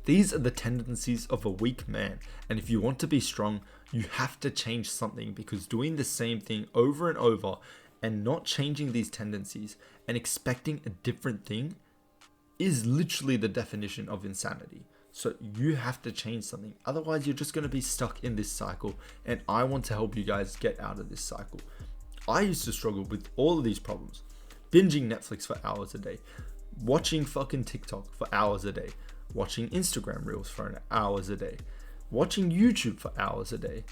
These are the tendencies of a weak man. And if you want to be strong, you have to change something, because doing the same thing over and over and not changing these tendencies and expecting a different thing is literally the definition of insanity. So you have to change something. Otherwise, you're just going to be stuck in this cycle. And I want to help you guys get out of this cycle. I used to struggle with all of these problems. Binging Netflix for hours a day. Watching fucking TikTok for hours a day. Watching Instagram Reels for hours a day. Watching YouTube for hours a day.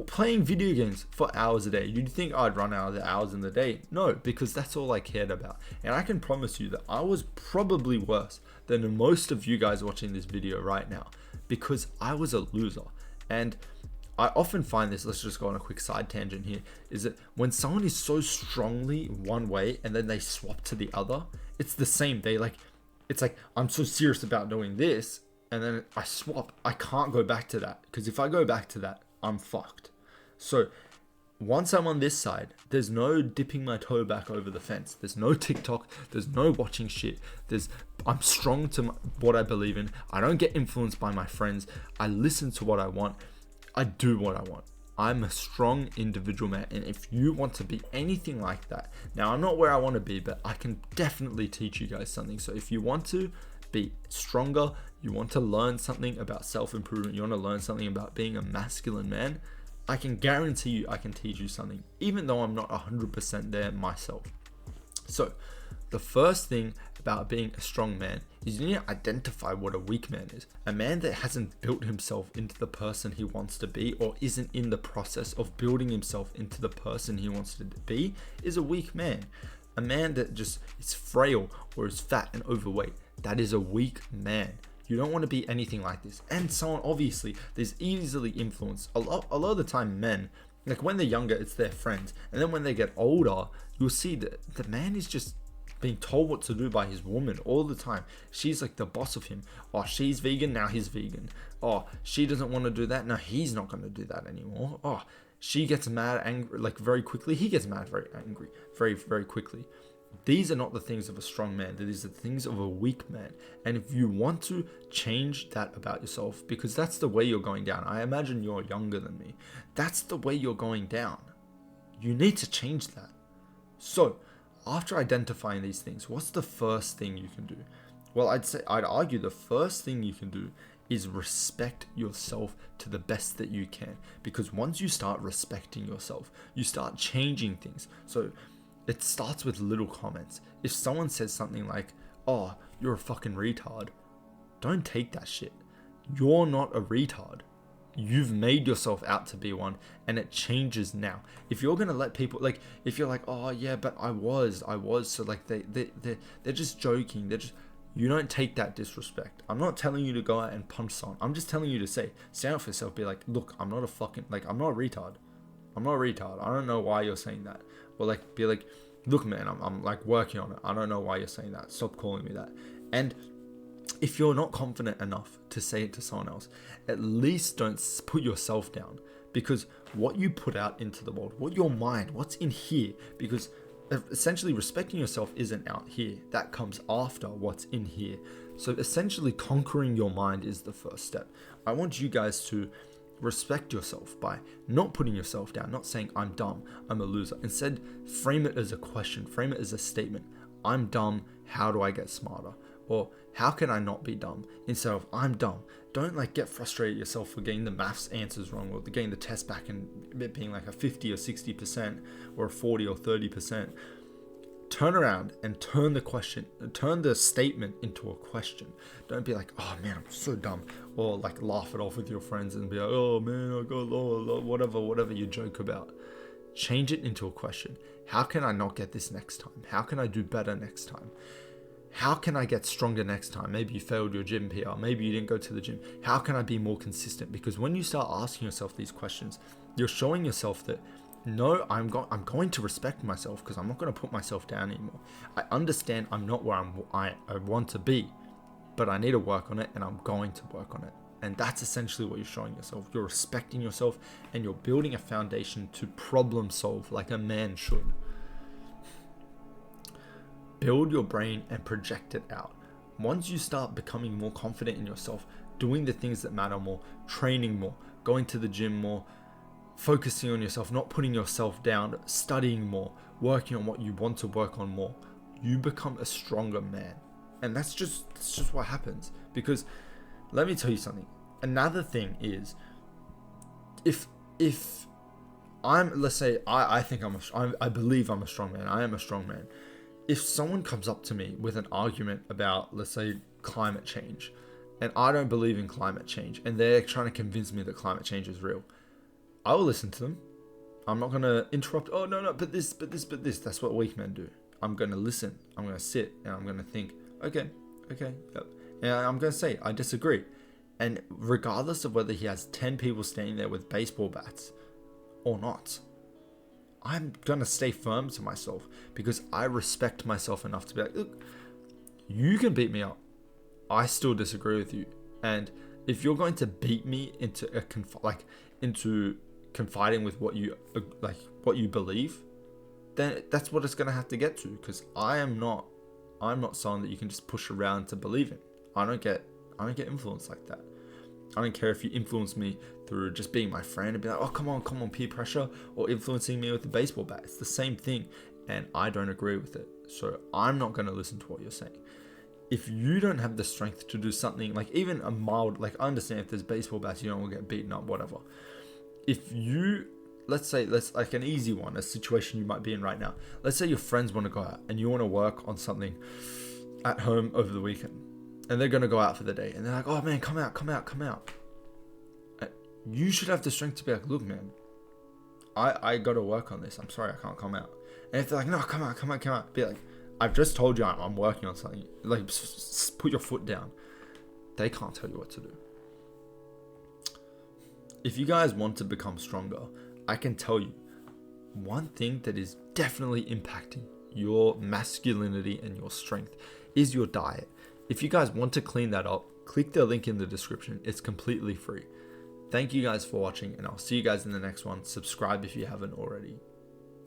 Playing video games for hours a day. You'd think I'd run out of the hours in the day. No, because that's all I cared about. And I can promise you that I was probably worse than most of you guys watching this video right now, because I was a loser. And I often find this, let's just go on a quick side tangent here, is that when someone is so strongly one way and then they swap to the other, it's the same. It's like, I'm so serious about doing this, and then I swap. I can't go back to that, because if I go back to that, I'm fucked. So once I'm on this side, there's no dipping my toe back over the fence. There's no TikTok. There's no watching shit. I'm strong to what I believe in. I don't get influenced by my friends. I listen to what I want. I do what I want. I'm a strong individual man. And if you want to be anything like that, now I'm not where I want to be, but I can definitely teach you guys something. So if you want to be stronger, you want to learn something about self-improvement, you want to learn something about being a masculine man, I can guarantee you I can teach you something, even though I'm not 100% there myself. So the first thing about being a strong man is you need to identify what a weak man is. A man that hasn't built himself into the person he wants to be, or isn't in the process of building himself into the person he wants to be, is a weak man. A man that just is frail or is fat and overweight, that is a weak man. You don't want to be anything like this. And someone, obviously, there's easily influenced. A lot of the time, men, like when they're younger, it's their friends. And then when they get older, you'll see that the man is just being told what to do by his woman all the time. She's like the boss of him. Oh, she's vegan, now he's vegan. Oh, she doesn't want to do that, now he's not going to do that anymore. Oh, she gets mad, angry, like very quickly. He gets mad, very angry, very, very quickly. These are not the things of a strong man. These are the things of a weak man. And if you want to change that about yourself, because that's the way you're going down. I imagine you're younger than me. That's the way you're going down. You need to change that. So after identifying these things, what's the first thing you can do? Well, I'd argue the first thing you can do is respect yourself to the best that you can. Because once you start respecting yourself, you start changing things. So it starts with little comments. If someone says something like, oh, you're a fucking retard, don't take that shit. You're not a retard. You've made yourself out to be one, and it changes now. If you're going to let people, like, if you're like, oh yeah, but I was, so like they're just joking. You don't take that disrespect. I'm not telling you to go out and punch someone. I'm just telling you to stand up for yourself. Be like, look, I'm not a retard. I'm not a retard. I don't know why you're saying that. Or like, be like, look, man, I'm like working on it. I don't know why you're saying that. Stop calling me that. And if you're not confident enough to say it to someone else, at least don't put yourself down, because what you put out into the world, what your mind, what's in here, because essentially respecting yourself isn't out here. That comes after what's in here. So essentially conquering your mind is the first step. I want you guys to respect yourself by not putting yourself down, not saying I'm dumb, I'm a loser. Instead, frame it as a question, frame it as a statement. I'm dumb, how do I get smarter? Or how can I not be dumb? Instead of I'm dumb. Don't like get frustrated yourself for getting the maths answers wrong, or getting the test back and it being like a 50 or 60% or a 40 or 30%. Turn around and turn the statement into a question. Don't be like, oh man, I'm so dumb. Or like laugh it off with your friends and be like, oh man, I got low, whatever you joke about. Change it into a question. How can I not get this next time? How can I do better next time? How can I get stronger next time? Maybe you failed your gym PR. Maybe you didn't go to the gym. How can I be more consistent? Because when you start asking yourself these questions, you're showing yourself that, no, I'm going to respect myself, because I'm not going to put myself down anymore. I understand I'm not where I want to be, but I need to work on it, and I'm going to work on it. And that's essentially what you're showing yourself. You're respecting yourself, and you're building a foundation to problem solve like a man should. Build your brain and project it out. once you start becoming more confident in yourself, doing the things that matter more, training more, going to the gym more, focusing on yourself, not putting yourself down, studying more, working on what you want to work on more, you become a stronger man. And that's just what happens. Because let me tell you something. Another thing is, if let's say I think I believe I'm a strong man. I am a strong man. If someone comes up to me with an argument about, let's say, climate change, and I don't believe in climate change, and they're trying to convince me that climate change is real, I will listen to them. I'm not going to interrupt. Oh, no, but this. That's what weak men do. I'm going to listen. I'm going to sit and I'm going to think, okay. Yep. And I'm going to say, I disagree. And regardless of whether he has 10 people standing there with baseball bats or not, I'm going to stay firm to myself because I respect myself enough to be like, look, you can beat me up. I still disagree with you. And if you're going to beat me into into confiding with what you believe, then that's what it's going to have to get to, because I'm not someone that you can just push around to believe in. I don't get influenced like that. I don't care if you influence me through just being my friend and be like, oh, come on, peer pressure, or influencing me with the baseball bat. It's the same thing, and I don't agree with it. So I'm not going to listen to what you're saying. If you don't have the strength to do something, like even a mild, like I understand if there's baseball bats, you don't want to get beaten up, whatever. If you, let's like an easy one, a situation you might be in right now. Let's say your friends want to go out and you want to work on something at home over the weekend. And they're going to go out for the day. And they're like, oh man, come out. You should have the strength to be like, look, man, I got to work on this. I'm sorry, I can't come out. And if they're like, no, come out. Be like, I've just told you I'm working on something. Like, put your foot down. They can't tell you what to do. If you guys want to become stronger, I can tell you one thing that is definitely impacting your masculinity and your strength is your diet. If you guys want to clean that up, click the link in the description. It's completely free. Thank you guys for watching, and I'll see you guys in the next one. Subscribe if you haven't already.